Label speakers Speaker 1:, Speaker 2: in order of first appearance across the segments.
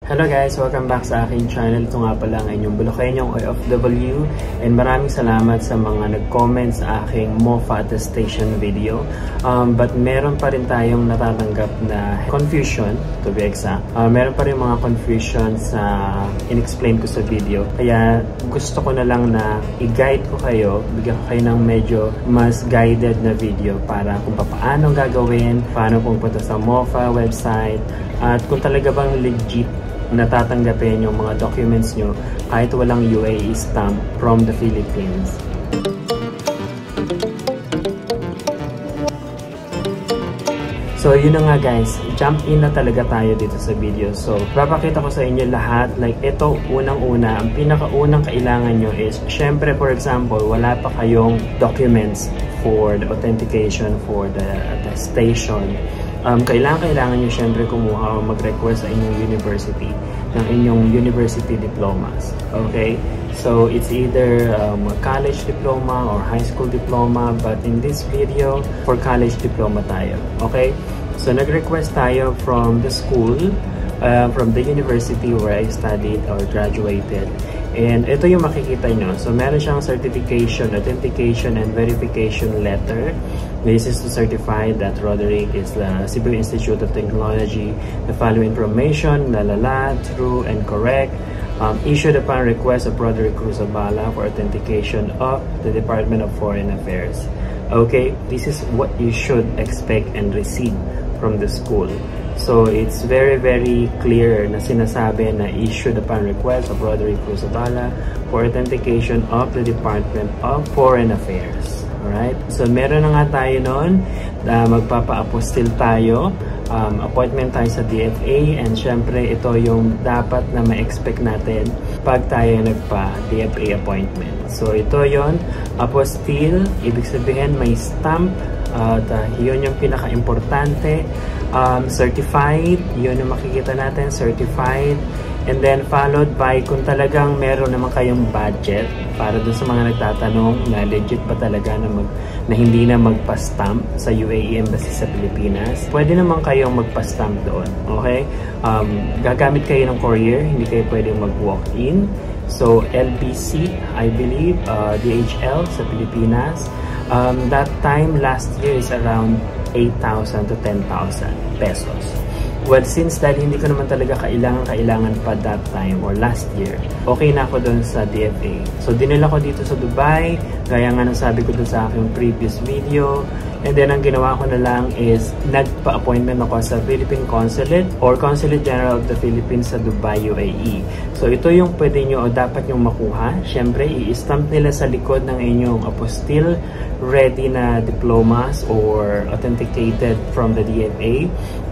Speaker 1: Hello guys! Welcome back sa aking channel. Ito nga pala ang inyong Bulakenyong OFW and maraming salamat sa mga nag-comment sa aking MOFA attestation video. But meron pa rin tayong natatanggap na confusion, to be exact. Meron pa rin mga confusion sa in-explain ko sa video. Kaya gusto ko na lang na i-guide ko kayo, bigyan ko kayo ng medyo mas guided na video para kung paano gagawin, paano pumunta sa MOFA website, at kung talaga bang legit natatanggapin yung mga documents nyo kahit walang UAE stamp from the Philippines. So yun na nga guys, jump in na talaga tayo dito sa video. So papakita ko sa inyo lahat, like ito unang-una, ang pinakaunang kailangan nyo is, syempre for example, wala pa kayong documents for the authentication, for the attestation. Kailangan nyo syempre kumuha o mag-request sa inyong university ng inyong university diplomas. Okay? So, it's either college diploma or high school diploma, but in this video, for college diploma tayo. Okay? So, nag-request tayo from the school, from the university where I studied or graduated. And ito yung makikita nyo. So, meron siyang certification, authentication, and verification letter. This is to certify that Roderick is the Cebu Institute of Technology. The following information, true and correct, issued upon request of Roderick Cruz Abala for authentication of the Department of Foreign Affairs. Okay, this is what you should expect and receive from the school. So, it's very, very clear na sinasabi na issued upon request of Roderick Cruz Abala for authentication of the Department of Foreign Affairs. Alright? So, meron na nga tayo nun na magpapa-apostil tayo. Appointment tayo sa DFA, and syempre ito yung dapat na ma-expect natin pag tayo nagpa-DFA appointment. So, ito yon, apostil, ibig sabihin may stamp, yun yung pinaka-importante. Certified, yun yung makikita natin, certified, and then followed by kung talagang meron naman kayong budget para dun sa mga nagtatanong na legit ba talaga na hindi na magpa-stamp sa UAE Embassy sa Pilipinas, pwede naman kayong magpa-stamp doon. Okay? Gagamit kayo ng courier, hindi kayo pwedeng mag-walk-in. So, LBC, I believe, DHL sa Pilipinas, that time last year is around 8,000 to 10,000 pesos. Well, since dahil hindi ko naman talaga kailangan pa that time or last year, okay na ako doon sa DFA. So, dinala ko dito sa Dubai, gaya nga nasabi ko doon sa aking previous video. And then, ang ginawa ko na lang is nagpa-appointment ako sa Philippine Consulate or Consulate General of the Philippines sa Dubai, UAE. So, ito yung pwede nyo o dapat nyo makuha. Siyempre, i-stamp nila sa likod ng inyong apostille, ready na diplomas or authenticated from the DFA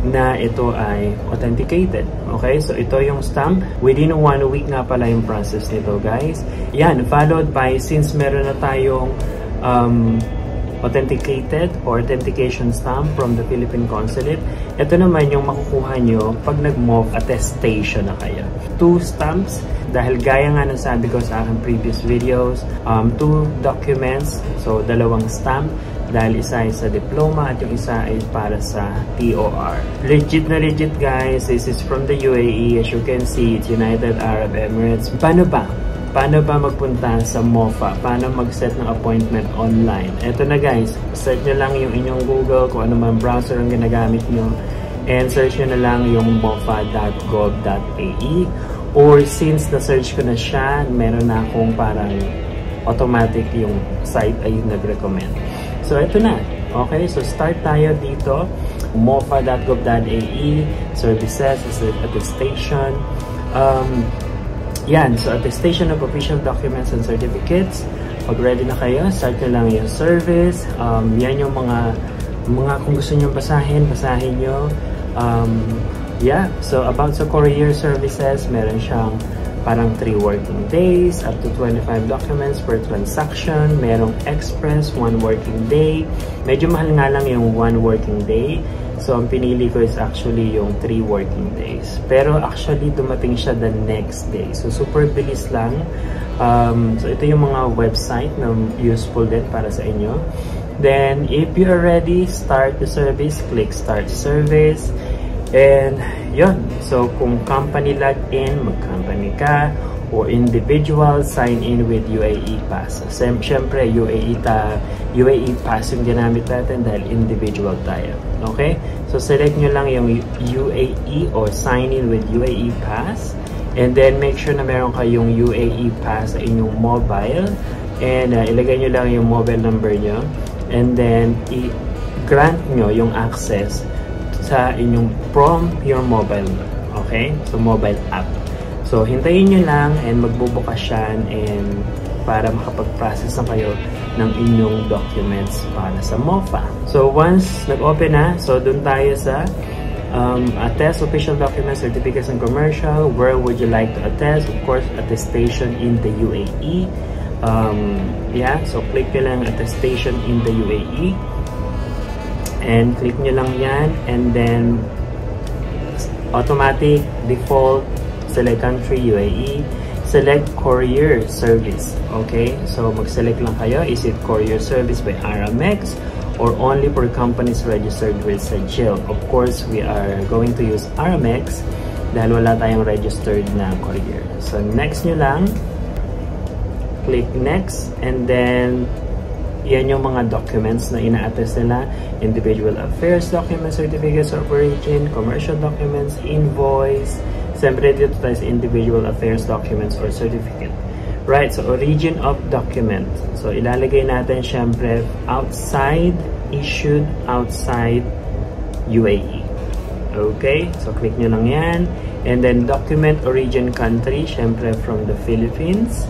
Speaker 1: na ito ay authenticated. Okay? So, ito yung stamp. Within 1 week nga pala yung process nito, guys. Yan, followed by, since meron na tayong authenticated or authentication stamp from the Philippine Consulate, ito naman yung makukuha nyo pag nag-MOF attestation na kayo. 2 stamps, dahil gaya nga ng sabi ko sa aking previous videos, 2 documents, so 2 stamp, dahil isa ay sa diploma at yung isa ay para sa TOR. Legit na legit guys, this is from the UAE, as you can see, it's United Arab Emirates. Paano ba magpunta sa MOFA? Paano mag-set ng appointment online? Ito na guys, search nyo lang yung inyong Google, kung ano man browser ang ginagamit nyo, and search nyo na lang yung mofa.gov.ae, or since na-search ko na siya, meron na akong parang automatic yung site ay nag-recommend. So ito na. Okay, so start tayo dito, mofa.gov.ae, services, attestation, yan, so attestation of official documents and certificates. Pag ready na kayo, start na lang yung service. Yan yung mga kung gusto nyo basahin nyo. Yeah, so about sa courier services, meron siyang parang 3 working days, up to 25 documents per transaction. Merong express, 1 working day. Medyo mahal nga lang yung 1 working day. So, ang pinili ko is actually yung 3 working days. Pero actually, dumating siya the next day. So, super bilis lang. So, ito yung mga website na useful din para sa inyo. Then, if you are ready, start the service. Click Start Service. And yun, so kung company login, mag-company ka, or individual, sign in with UAE Pass. Siyempre, UAE Pass yung ginamit natin dahil individual tayo. Okay? So, select nyo lang yung UAE or sign in with UAE Pass. And then, make sure na meron kayong UAE Pass sa inyong mobile. And ilagay nyo lang yung mobile number nyo. And then, i-grant nyo yung access sa inyong from your mobile. Okay? So, mobile app. So, hintayin nyo lang and magbubukas yan and para makapag-process na kayo ng inyong documents para sa MOFA. So, once nag-open na, so dun tayo sa attest official documents, certificates and commercial. Where would you like to attest? Of course, attestation in the UAE. Yeah, so click nyo lang attestation in the UAE. And click nyo lang yan and then automatic, default, select country, UAE, select courier service. Okay, so mag-select lang kayo, is it courier service by Aramex or only for companies registered with SAGIL? Of course, we are going to use Aramex dahil wala tayong registered na courier. So next nyo lang, click next, and then yan yung mga documents na ina-attest nila: individual affairs documents, certificates of origin, commercial documents, invoice. Siyempre dito tayo sa individual affairs documents or certificate. Right, so origin of document. So ilalagay natin siyempre outside, issued outside UAE. Okay, so click nyo lang yan. And then document origin country, siyempre from the Philippines.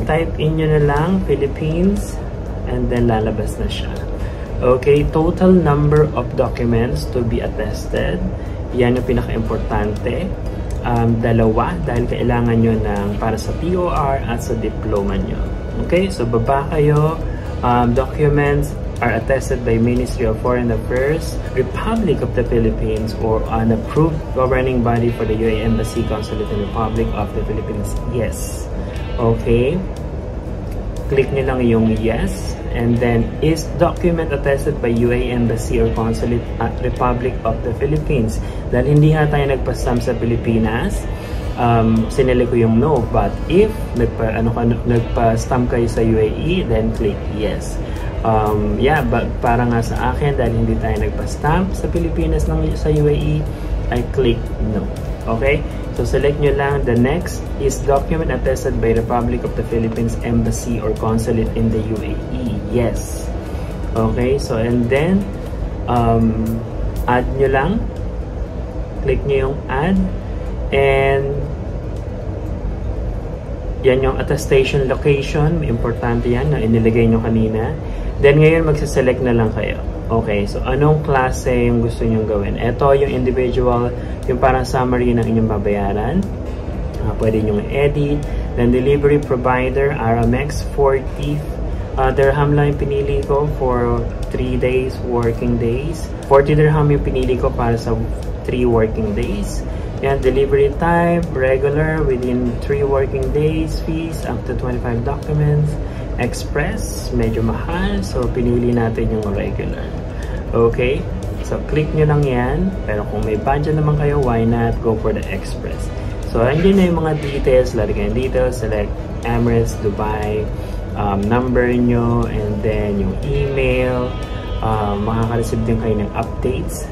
Speaker 1: Type in nyo na lang Philippines and then lalabas na siya. Okay, total number of documents to be attested. Yan yung pinaka-importante. Dalawa dahil kailangan nyo ng para sa POR at sa diploma nyo. Okay, so baba kayo. Documents are attested by Ministry of Foreign Affairs, Republic of the Philippines, or an approved governing body for the UAE Embassy, Consulate and Republic of the Philippines. Yes. Okay. Click nyo lang yung yes. And then, is document attested by UAE Embassy or Consulate at Republic of the Philippines? Dahil hindi nga tayo nagpa-stamp sa Pilipinas, sinili ko yung no. But if nagpa-stamp kayo sa UAE, then click yes. Yeah, but para nga sa akin, dahil hindi tayo nagpa-stamp sa Pilipinas sa UAE, I click no. Okay? So, select nyo lang. The next is document attested by Republic of the Philippines Embassy or Consulate in the UAE. Yes. Okay, so and then, add nyo lang. Click nyo yung add. And, yan yung attestation location. Importante yan na inilagay nyo kanina. Then, ngayon, magsaselect na lang kayo. Okay, so anong klase yung gusto nyong gawin? Ito yung individual, yung parang summary ng inyong babayaran. Pwede nyong edit. Then delivery provider, Aramex, 40 dirham lang yung pinili ko for 3 days, working days. 40 dirham yung pinili ko para sa 3 working days. Yan, delivery time, regular, within 3 working days, fees, up to 25 documents. Express, medyo mahal, so pinili natin yung regular. Okay, so click nyo lang yan, pero kung may budget naman kayo, why not go for the express? So andyan na yung mga details, lalagay yung details, select Emirates, Dubai, number nyo, and then yung email. Makaka-receive din kayo ng updates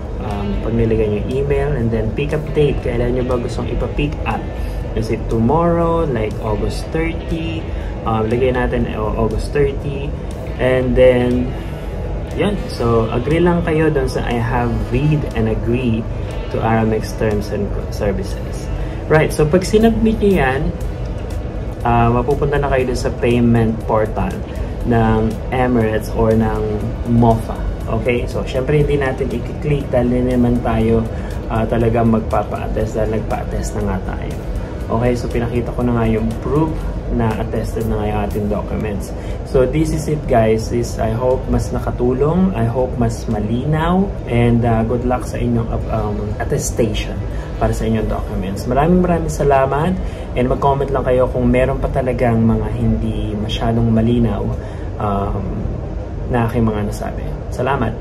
Speaker 1: pag nilagay nyo yung email, and then pick up date, kailan nyo ba gustong ipa-pick up? Is it tomorrow, like August 30? Lagay natin August 30. And then, yan. So, agree lang kayo dun sa I have read and agree to Aramex terms and services. Right. So, pag sinubmit nyo yan, mapupunta na kayo dun sa payment portal ng Emirates or ng MOFA. Okay? So, syempre hindi natin i-click dahil naman tayo talagang magpapa-attest dahil nagpa-attest na nga tayo. Okay? So, pinakita ko na nga yung proof na attested na nga yung ating documents. So, this is it guys. I hope mas nakatulong. I hope mas malinaw. And good luck sa inyong attestation para sa inyong documents. Maraming salamat. And mag-comment lang kayo kung meron pa talagang mga hindi masyadong malinaw na aking mga nasabi. Salamat!